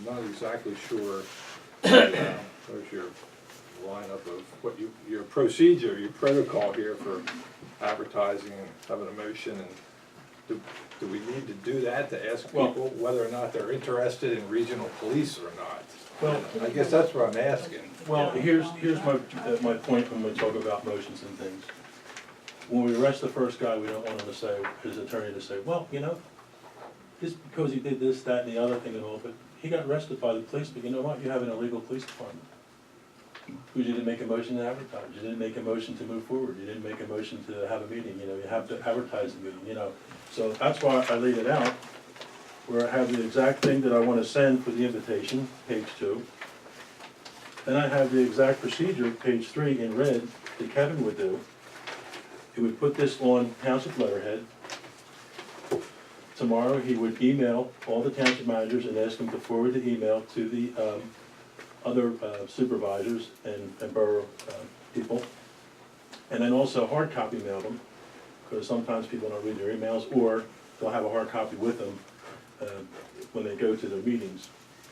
not exactly sure, there's your lineup of what your procedure, your protocol here for advertising and having a motion, and do we need to do that to ask people whether or not they're interested in regional police or not? Well, I guess that's what I'm asking. well, here's my point when we talk about motions and things. When we arrest the first guy, we don't want him to say, his attorney to say, well, you know, just because he did this, that, and the other thing and all, but he got arrested by the police, but you know what, you have an illegal police department. You didn't make a motion to advertise, you didn't make a motion to move forward, you didn't make a motion to have a meeting, you know, you have to advertise the meeting, you know. So that's why I laid it out, where I have the exact thing that I want to send for the invitation, page 2. Then I have the exact procedure, page 3, in red, that Kevin would do. He would put this on township letterhead. Tomorrow, he would email all the township managers and ask them to forward the email to the other supervisors and borough people. And then also hard copy mail them, because sometimes people don't read their emails, or they'll have a hard copy with them when they go to their meetings.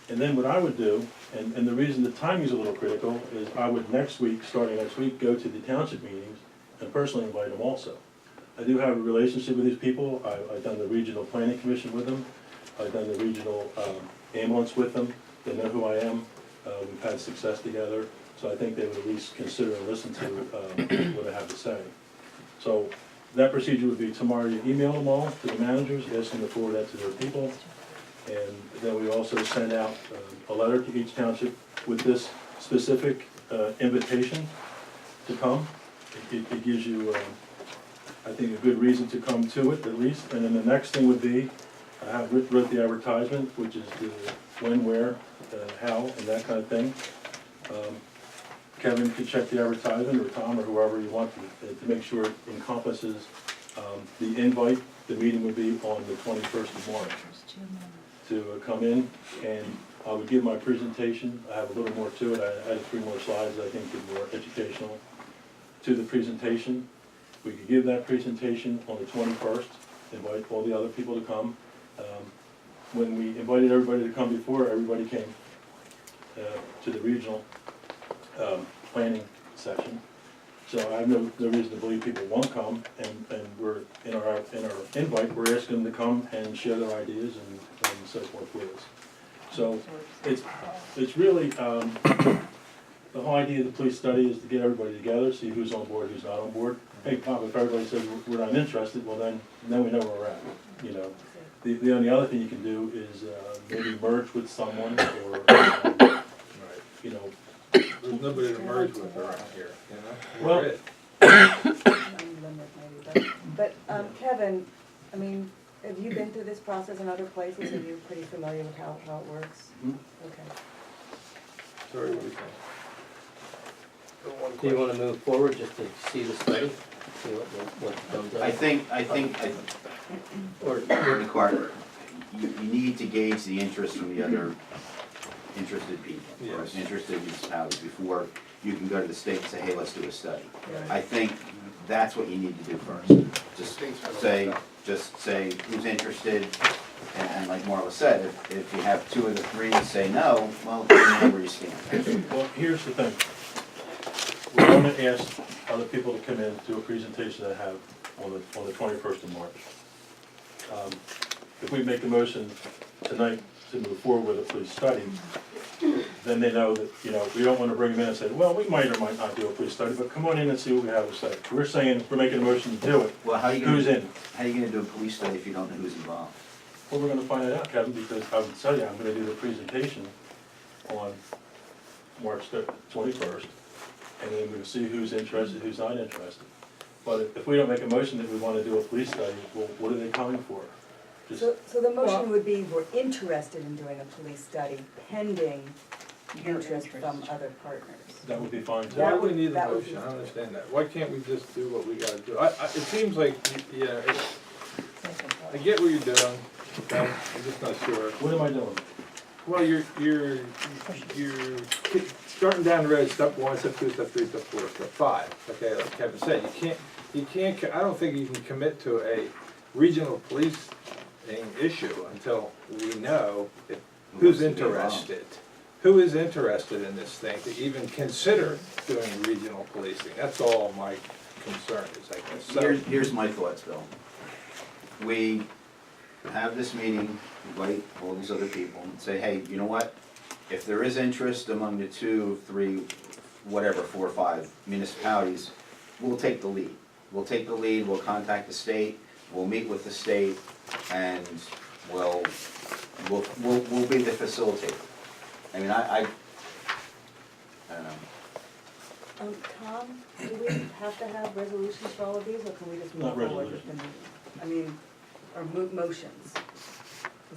And then what I would do, and the reason the timing is a little critical, is I would next week, starting next week, go to the township meetings and personally invite them also. I do have a relationship with these people. I've done the regional planning commission with them. I've done the regional ambulance with them. They know who I am. We've had success together. So I think they would at least consider and listen to what I have to say. So that procedure would be tomorrow you email them all to the managers, ask them to forward that to their people. And then we also send out a letter to each township with this specific invitation to come. It gives you, I think, a good reason to come to it at least. And then the next thing would be, I have wrote the advertisement, which is the when, where, how, and that kind of thing. Kevin could check the advertisement, or Tom, or whoever you want to make sure it encompasses the invite. The meeting would be on the 21st of March to come in, and I would give my presentation. I have a little more to it. I added 3 more slides I think are more educational to the presentation. We could give that presentation on the 21st, invite all the other people to come. When we invited everybody to come before, everybody came to the regional planning session. So I have no reason to believe people won't come, and we're in our invite, we're asking them to come and share their ideas and so forth with us. So it's really, the whole idea of the police study is to get everybody together, see who's on board, who's not on board. Hey, Tom, if everybody says we're not interested, well then we know where we're at, you know. The only other thing you can do is maybe merge with someone, or, you know. There's nobody to merge with around here, you know? Well, but Kevin, I mean, have you been through this process in other places? Are you pretty familiar with how it works? Okay. Sorry, what do you think? Do you want to move forward just to see the study, see what comes up? I think, or Attorney Carter, you need to gauge the interest from the other interested people, or Yes. interested municipalities, before you can go to the state and say, hey, let's do a study. Right. I think that's what you need to do first. Just say who's interested, and like Marla said, if you have 2 of the 3 say no, well, you know where you stand. well, here's the thing. We're going to ask other people to come in to a presentation I have on the 21st of March. If we make a motion tonight to move forward with a police study, then they know that, you know, we don't want to bring them in and say, well, we might or might not do a police study, but come on in and see what we have to say. We're saying, we're making a motion to do it. Well, how are you Who's gonna, in? how are you gonna do a police study if you don't know who's involved? Well, we're going to find it out, Kevin, because I would tell you, I'm going to do the presentation on March 21st, and then we'll see who's interested, who's not interested. But if we don't make a motion that we want to do a police study, well, what are they coming for? Just, So the motion would be, we're interested in doing a police study pending interest from other partners. that would be fine too. Why do we need the that would motion? be- I don't understand that. Why can't we just do what we gotta do? It seems like, yeah, I get what you're doing, okay? I'm just not sure. What am I doing? Well, you're starting down the road, step 1, step 2, step 3, step 4, step 5. Okay, like Kevin said, you can't, I don't think you can commit to a regional policing issue until we know if who's wants to be involved. interested? Who is interested in this thing to even consider doing regional policing? That's all my concern is, I guess. So, Here's my thoughts, Bill. We have this meeting, invite all these other people and say, hey, you know what? If there is interest among the 2, 3, whatever, 4 or 5 municipalities, we'll take the lead. We'll take the lead, we'll contact the state, we'll meet with the state, and we'll be the facilitator. I mean, I don't know. Tom, do we have to have resolutions for all of these, or can we just move Not forward with resolutions. the meeting? I mean, or move motions?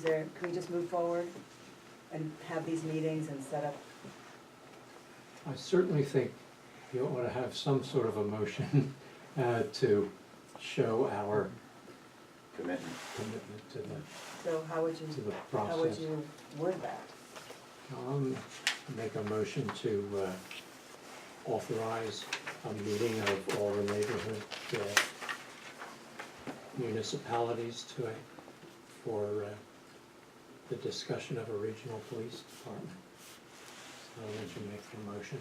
Can we just move forward and have these meetings and set up? I certainly think you ought to have some sort of a motion to show our Commitment. commitment to So how would you, the how would process. you word that? Make a motion to authorize a meeting of all the neighborhood municipalities for the discussion of a regional police department. So that you make the motion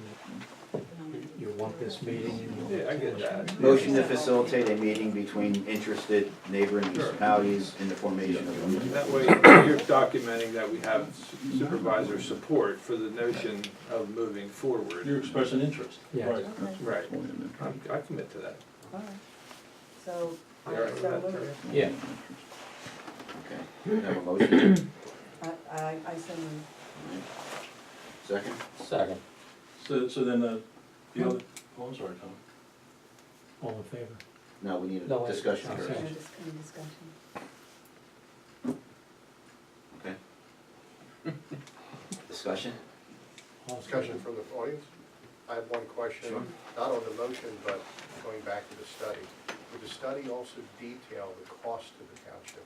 that you want this meeting and you Yeah, I get that. Motion to facilitate a meeting between interested neighboring municipalities in the formation of a regional. That way, you're documenting that we have supervisor support for the notion of moving forward. You're expressing interest. Yes. Right. Okay, Right. I commit to that. all right. So, You all right with that, moved. Terry? Yeah. Okay, we have a motion. I so move. Second? Second. So then, the other, oh, I'm sorry, Tom. All in favor? No, we need No, a discussion okay. first. Any discussion? Okay. Discussion? All in Discussion favor? from the audience? I have one question, Sure. not on the motion, but going back to the study. Would the study also detail the cost to the township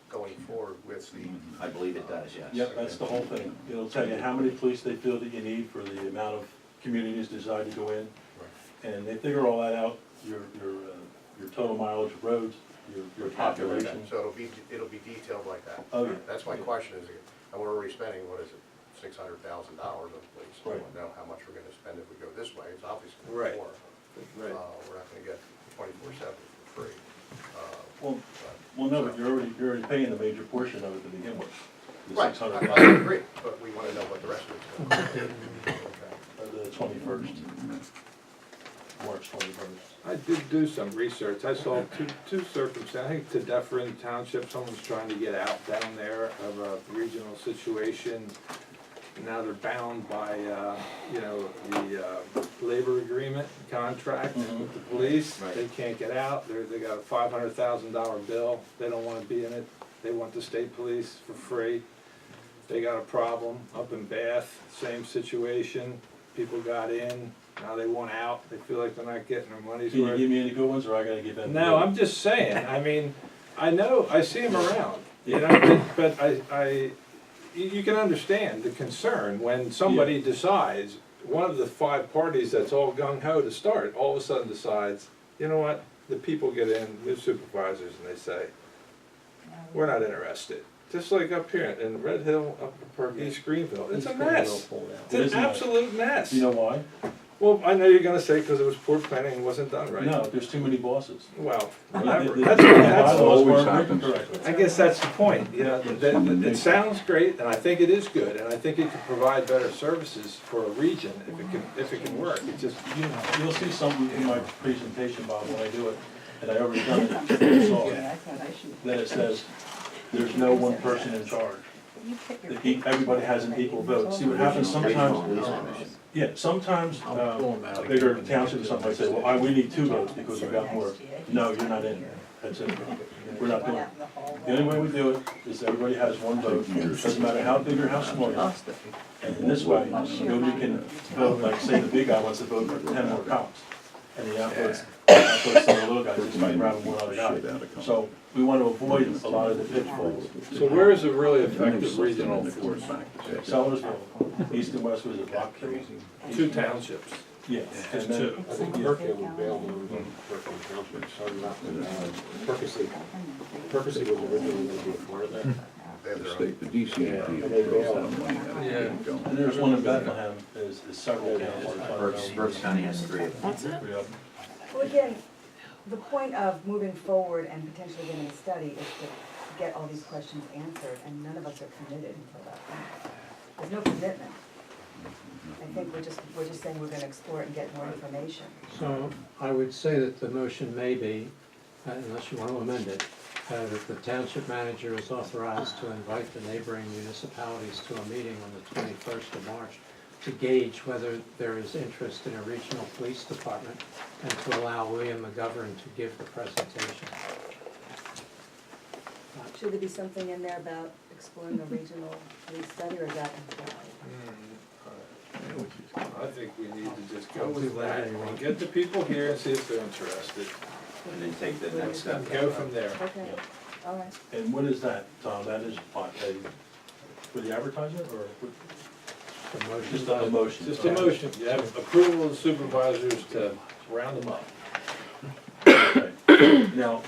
going forward with the, I believe it does, yes. Yep, that's the whole thing. It'll tell you how many police they feel that you need for the amount of communities decide to go in. And they figure all that out, your total mileage of roads, your population. so it'll be detailed like that? Oh, yeah. That's my question is, and we're already spending, what is it, $600,000 on police? I Right. want to know how much we're gonna spend if we go this way, it's obviously Right. more. Right. We're not gonna get 24/7 for free. Well, no, but you're already paying the major portion of it to begin with. The Right, $600, I agree, but we wanna know what the rest of it's gonna be. Okay. the 21st, March 21st. I did do some research. I saw two circumstances. I think to Dufferin Township, someone's trying to get out down there of a regional situation. Now they're bound by, the labor agreement contract with the police. Right. They can't get out. They got a $500,000 bill. They don't wanna be in it. They want the state police for free. They got a problem up in Bath, same situation. People got in, now they want out. They feel like they're not getting their money's Can you worth. give me any good ones, or I gotta give them? No, I'm just saying, I mean, I know, I see them around, but you can understand the concern when somebody decides, one of the 5 parties that's all gung-ho to start, all of a sudden decides, you know what, the people get in, the supervisors, and they say, we're not interested. Just like up here in Red Hill, up in East Greenville, it's a mess. It's It is an a mess. absolute mess. You know why? Well, I know you're gonna say because it was poor planning and wasn't done right. No, there's too many bosses. Well, The- whatever. the- That's, the that's, bylaws always weren't written happens. correctly. I guess that's the point, you know, that it sounds great, and I think it is good, and I think it can provide better services for a region if it can work. It just, You'll see something in my presentation, Bob, when I do it, and I already done it, you saw it. Then it says, there's no one person in charge. Everybody has an equal vote. See what happens Regional police sometimes, commission. yeah, sometimes, a bigger township or something might say, well, we need 2 votes because we got more. No, you're not in there. That's it. We're not doing it. The only way we do it is everybody has 1 vote. Doesn't matter how big or how small you are. And in this way, nobody can vote, like, say, the big guy wants to vote for 10 more cops. And the outputs some of the little guys just might grab one other guy. So we want to avoid a lot of the pitfalls. so where is a really effective regional force? Sellersville, east and west was a block. 2 townships. Yeah. And Just then, 2. I think Berkeley would be able to move Berkeley Township, so not, Percy was originally gonna be a part of that. They have The their own. state, the DCAP throws that money at it. Keep going. And there's one in Bethlehem, there's several towns. Berks County has 3 of them. Three of them. Well, again, the point of moving forward and potentially getting a study is to get all these questions answered, and none of us are committed until that point. There's no commitment. I think we're just saying we're gonna explore it and get more information. So I would say that the motion may be, unless you want to amend it, that the township manager is authorized to invite the neighboring municipalities to a meeting on the 21st of March to gauge whether there is interest in a regional police department and to allow William McGovern to give the presentation. Should there be something in there about exploring the regional police study, or is that implied? I think we need to just go with that and get the people here and see if they're interested. And then take the next step. And go from there. Okay, all right. And what is that, Tom? That is for the advertisement or The motion. just a motion? Just a motion, you have approval of the supervisors to round them up. Okay. Now,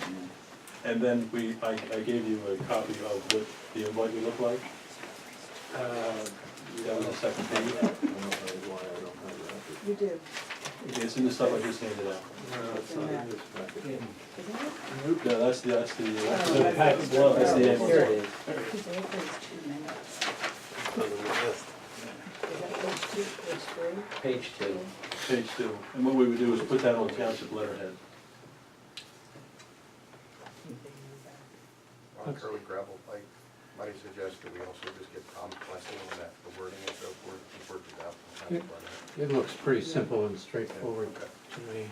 and then I gave you a copy of what the invite would look like. That was the second page. I don't know why I don't have that. You do, It's in the stuff I just handed out. No, it's not in this packet. isn't it? Nope. No, that's the that's package the- below. That's the Here end. it is. Is that page 2, page 3? Page 2. Page 2. And what we would do is put that on township letterhead. On curly gravel pipe, might suggest that we also just get Tom's blessing on that, the wording and so forth, before it's out. It looks pretty simple and straightforward to me.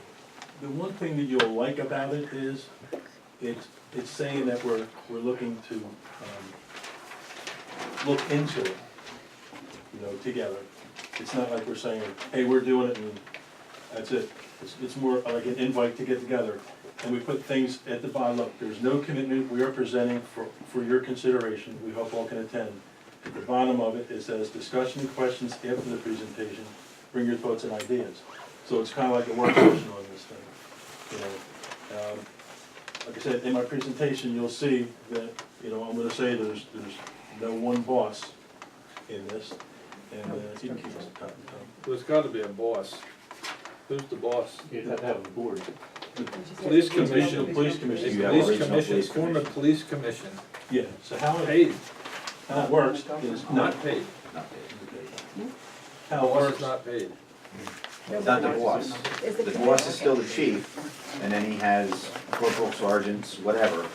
The one thing that you'll like about it is, it's saying that we're looking to, look into it, together. It's not like we're saying, hey, we're doing it and that's it. It's more like an invite to get together. And we put things at the bottom, look, there's no commitment, we are presenting for your consideration, we hope all can attend. At the bottom of it, it says, discussion and questions after the presentation, bring your thoughts and ideas. So it's kind of like a work session on this thing, Like I said, in my presentation, you'll see that, I'm gonna say there's no one boss in this, and you can keep us top. There's gotta be a boss. Who's the boss? You'd have to have a board. Police commission. Police commission. You have Police original commission, police form a police commission. Yeah, so how it Paid, works is, not paid. Not paid. how it Boss works. is not paid. It's not the boss. Is The boss is still the chief, and then he has corporal sergeants, whatever.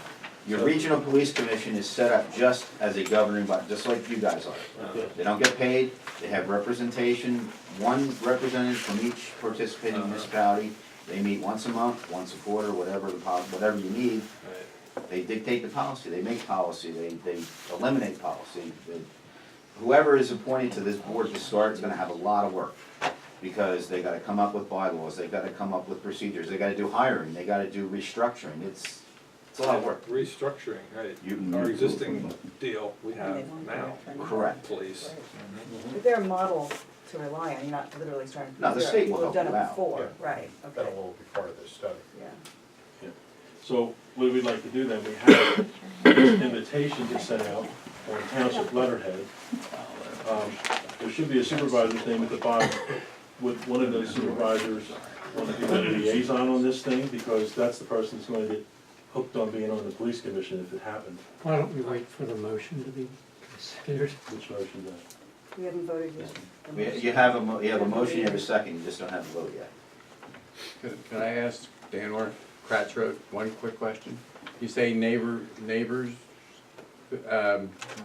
Your regional police commission is set up just as a governing body, just like you guys are. They don't get paid, they have representation, one representative from each participating municipality. They meet once a month, once a quarter, whatever you need. They dictate the policy, they make policy, they eliminate policy. Whoever is appointed to this board to start is gonna have a lot of work, because they gotta come up with bylaws, they gotta come up with procedures, they gotta do hiring, they gotta do restructuring, it's a lot of work. Restructuring, right. You- Our existing deal we have now. Correct. Police. But they're a model to rely on, you're not literally starting from No, the zero. state will People have help done you it out. before, Yeah. right, That okay, will be part of this study. yeah. So what we'd like to do then, we have this invitation to send out on township letterhead. There should be a supervisor's name at the bottom. Would one of those supervisors want to be the liaison on this thing? Because that's the person that's going to get hooked on being on the police commission if it happened. Why don't we wait for the motion to be considered? Which motion does? We haven't voted yet. You have a motion, you have a second, you just don't have a vote yet. Can I ask Dan or Kratz Road one quick question? You say neighbors,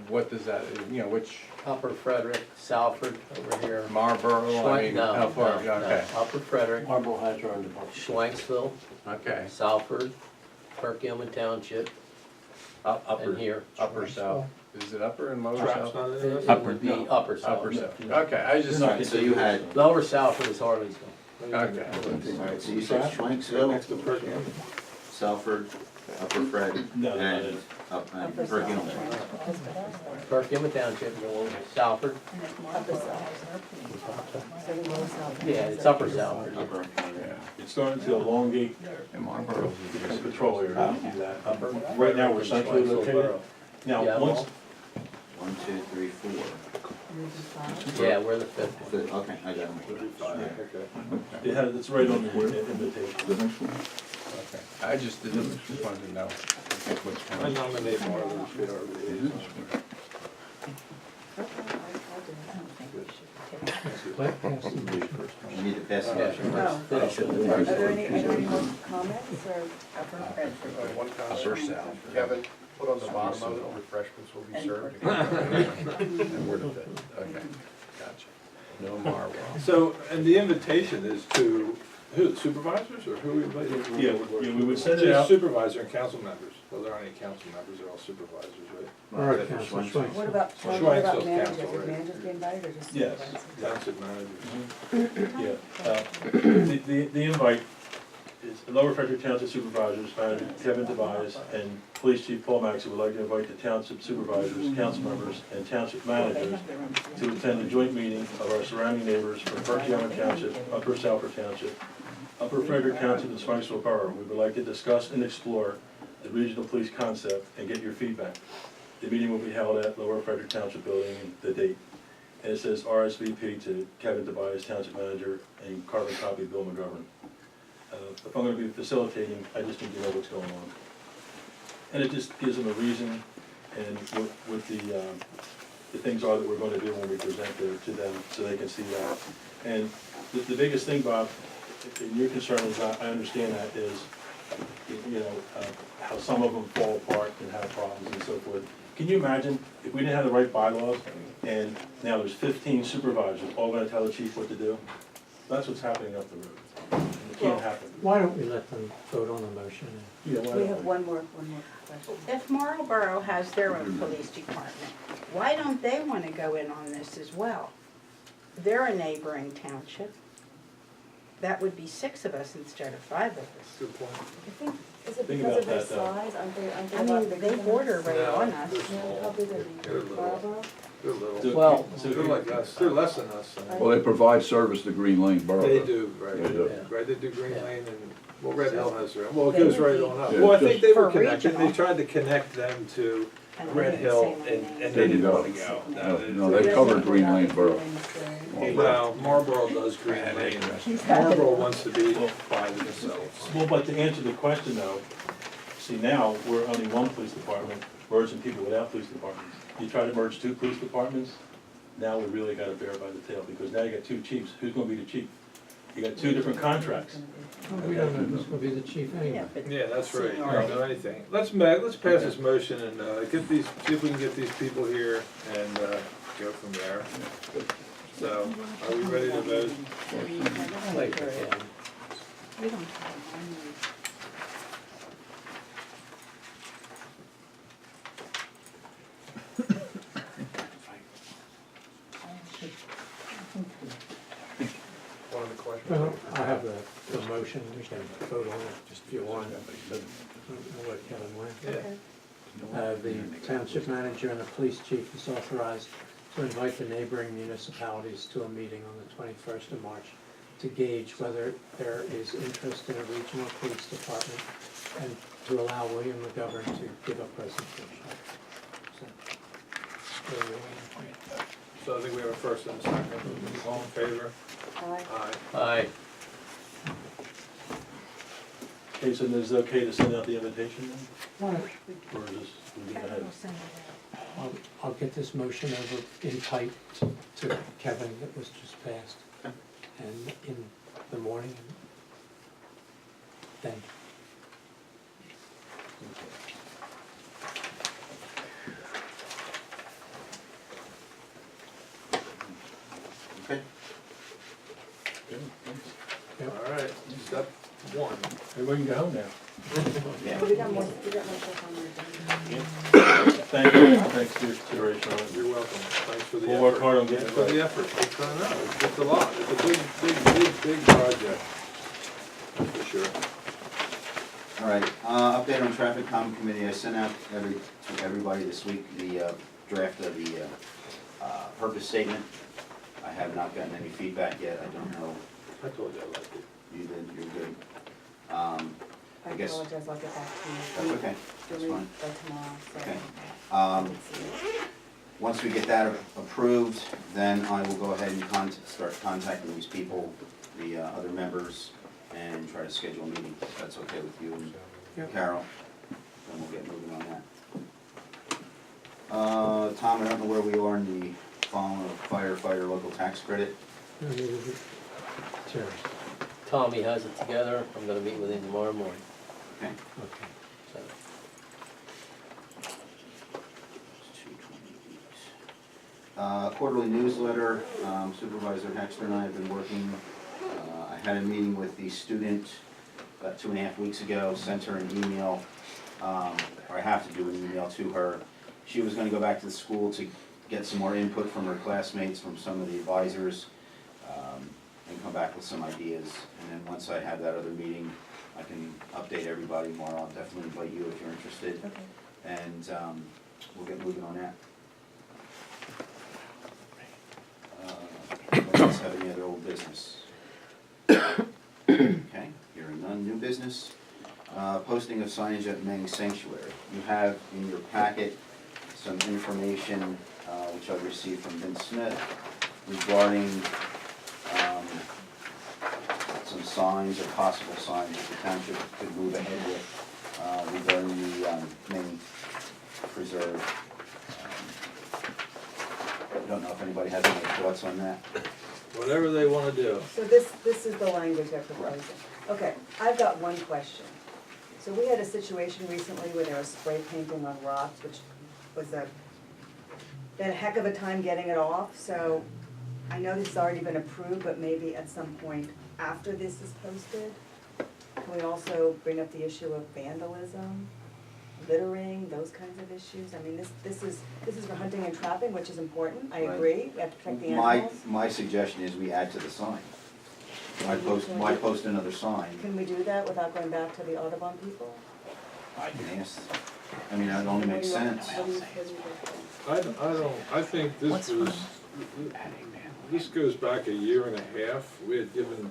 what does that, which, Upper Frederick, Salford, over here. Marlboro, I mean, No, how far, no, no. okay, Upper Frederick, Marlboro has your own department. Schwanksville, okay. Salford, Perkins Township, and here. Upper south, is it upper and lower Trap's south? not It interested? would be upper Upper Salford. south, okay, I was just. So you had, Lower Salford is Harleysville. Okay. alright, so you said Schwanksville, Next to Perkins. Salford, Upper Fred, No, and Perkins. Perkins Township, Salford, Upper South. So the lower South. yeah, it's Upper Salford. Upper, It's starting to elongate In Marlboro. the patrol area. We do that. Right now, we're centrally located. Yeah, Now, once, 1, 2, 3, 4. Maybe five. Yeah, we're the fifth one. Okay, I got them. Okay, It's right on the The invitation. next one. okay. I just wanted to know what's I coming. nominate Marla to be our liaison. Okay, I'll do that. Let pass the motion. We need to pass the Yeah. motion No. first. Are there any more comments or? One comment. Kevin, put on the bottom of it, refreshments will be served. And we're the fifth. Okay, gotcha. No Marwell. So, and the invitation is to, who, supervisors, or who we invite? Yeah, we would send it Just out. supervisor and council members. Well, there aren't any council members, they're all supervisors, right? All right, Except for Council Schweitzer. What about Schweitzer's managers? council, Would right? managers be invited or just Yes. supervisors? Township managers. Yeah, the invite is Lower Frederick Township Supervisors, Manager Kevin Tobias, and Police Chief Paul Maxey would like to invite the township supervisors, council members, and township managers to attend a joint meeting of our surrounding neighbors from Perkiomen Township, Upper Salford Township, Upper Frederick Township, and Swanksville Borough. We would like to discuss and explore the regional police concept and get your feedback. The meeting will be held at Lower Frederick Township Building, and the date. And it says RSVP to Kevin Tobias, Township Manager, and carbon copy Bill McGovern. If I'm gonna be facilitating, I just need to know what's going on. And it just gives them a reason and what the things are that we're gonna do when we present to them, so they can see that. And the biggest thing, Bob, and your concern is, I understand that, is, you know, how some of them fall apart and have problems and so forth. Can you imagine if we didn't have the right bylaws, and now there's 15 supervisors all gonna tell the chief what to do? That's what's happening up the road. And it can't happen. Why don't we let them vote on the motion? Yeah, why We don't have one more question. If Marlboro has their own police department, why don't they want to go in on this as well? They're a neighboring township. That would be 6 of us instead of 5 of us. Good point. I think, is it Think because of their about that, though. size? Aren't they I a lot mean, bigger they than border us? right No, on us. they're Yeah, small. how big are They're they? little. Marlboro? They're little. So- Well- so They're like us, they're less than us. Well, they provide service to Green Lane Borough. They do, right, They do. right, they do Green Lane and, well, Red Hill has their, well, it They goes would right be- on up. Yeah, Well, I think just- they were For connected, they regional. tried to connect them to And Red they Hill, didn't say and my they name. didn't go. wanna go. No, they covered Green Lane Borough. Well, Marlboro does Green Lane, Marlboro wants to be by themselves. Well, but to answer the question though, see now, we're only one police department, merging people without police departments. You try to merge 2 police departments, now we really got to bear by the tail, because now you got 2 chiefs. Who's gonna be the chief? You got 2 different contracts. We don't know who's gonna be the chief anyway. Yeah, but Yeah, that's right, you seniority. don't know anything. Let's pass this motion and, get these, see if we can get these people here and, go from there. So, are we ready to vote? Like, yeah. We don't have one. One of the questions. Well, I have the motion, we can vote on it just if you want. I'll let Kevin win. Yeah. The township manager and the police chief is authorized to invite the neighboring municipalities to a meeting on the 21st of March to gauge whether there is interest in a regional police department and to allow William McGovern to give a presentation. So, there you are. So I think we have a first and a second. All in favor? Aye. Aye. Aye. Okay, so is it okay to send out the invitation then? All right, Or is this, we go ahead? We'll send it out. I'll get this motion over in type to Kevin that was just passed. And in the morning, and then Okay. All right, step 1. Everybody can go home now. Yeah. We got more stuff on the agenda. Thank you, thanks for your consideration on it. You're welcome. Thanks for the effort. We'll work hard on getting Thanks for it the right. effort. I know, it's a lot. It's a big project. That's for sure. All right, update on traffic common committee. I sent out to everybody this week the draft of the purpose statement. I have not gotten any feedback yet. I don't know. I told you I liked it. You did, you're good. I I guess- apologize, I'll get back to you. That's okay, that's Delete fine. by tomorrow, so. Okay. I can see it. once we get that approved, then I will go ahead and start contacting these people, the other members, and try to schedule a meeting, if that's okay with you and Carol. Then we'll get moving on that. Tom, I don't know where we are in the following of firefighter local tax credit. Sure. Tommy has it together, I'm gonna meet with him tomorrow morning. Okay. Okay. So, Quarterly newsletter, Supervisor Hexter and I have been working. I had a meeting with the student about 2.5 weeks ago, sent her an email, or I have to do an email to her. She was gonna go back to the school to get some more input from her classmates, from some of the advisors, and come back with some ideas. And then once I have that other meeting, I can update everybody more. I'll definitely invite you if you're interested. Okay. And we'll get moving on that. Anyone else have any other old business? Okay, hearing none. New business. Posting of signage at Meng Sanctuary. You have in your packet some information which I received from Vince Smith regarding some signs or possible signs that the township could move ahead with regarding the Meng Preserve. I don't know if anybody has any thoughts on that. Whatever they wanna do. So this is the language they're proposing. Okay, I've got one question. So we had a situation recently where there was spray painting on rocks, which was been a heck of a time getting it off. So I know this has already been approved, but maybe at some point after this is posted, can we also bring up the issue of vandalism, littering, those kinds of issues? I mean, this is for hunting and trapping, which is important, I Right. agree, we have to protect the animals. My suggestion is we add to the sign. Why post another sign? Can we do that without going back to the Audubon people? I can ask. I mean, that only makes sense. What do you think? I think this goes back a year and a half. We had given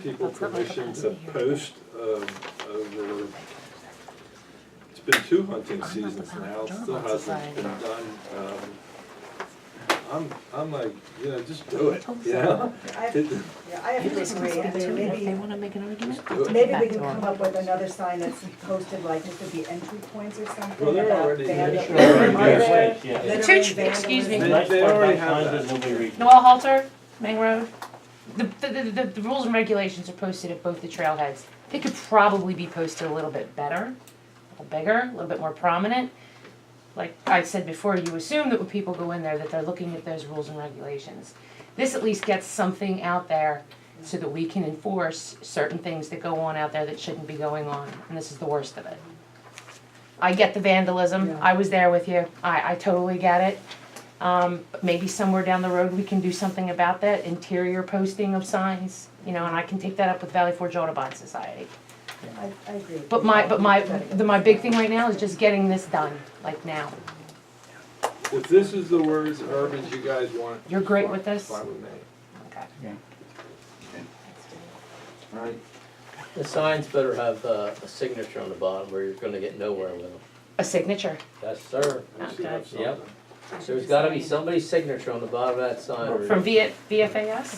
people permission to post over, it's been 2 hunting seasons now, it still hasn't been done. I'm like, just do it, Yeah, I have to agree, and so maybe, wanna make an argument? maybe we can come up with another sign that's posted like just at the entry points or something Well, they're about already- vandalism. Sure, already Are there there, yeah. littering, Excuse me. They- Nice they part already about have signs that. is nobody reads. Noel Halter, Main Road. The rules and regulations are posted at both the trailheads. They could probably be posted a little bit better, a little bigger, a little bit more prominent. Like I said before, you assume that when people go in there that they're looking at those rules and regulations. This at least gets something out there so that we can enforce certain things that go on out there that shouldn't be going on, and this is the worst of it. I get the vandalism, Yeah. I was there with you, I totally get it. But maybe somewhere down the road, we can do something about that, interior posting of signs, and I can take that up with Valley Forge Audubon Society. I agree. But my big thing right now is just getting this done, like now. If this is the words, verbiage you guys want. You're great fine- with this? Fine with me. Okay. All right. the signs better have a signature on the bottom or you're gonna get nowhere with them. A signature. Yes, sir. We should have Okay. Yep. something. There's gotta be somebody's signature on the bottom of that sign. or- From VFAS?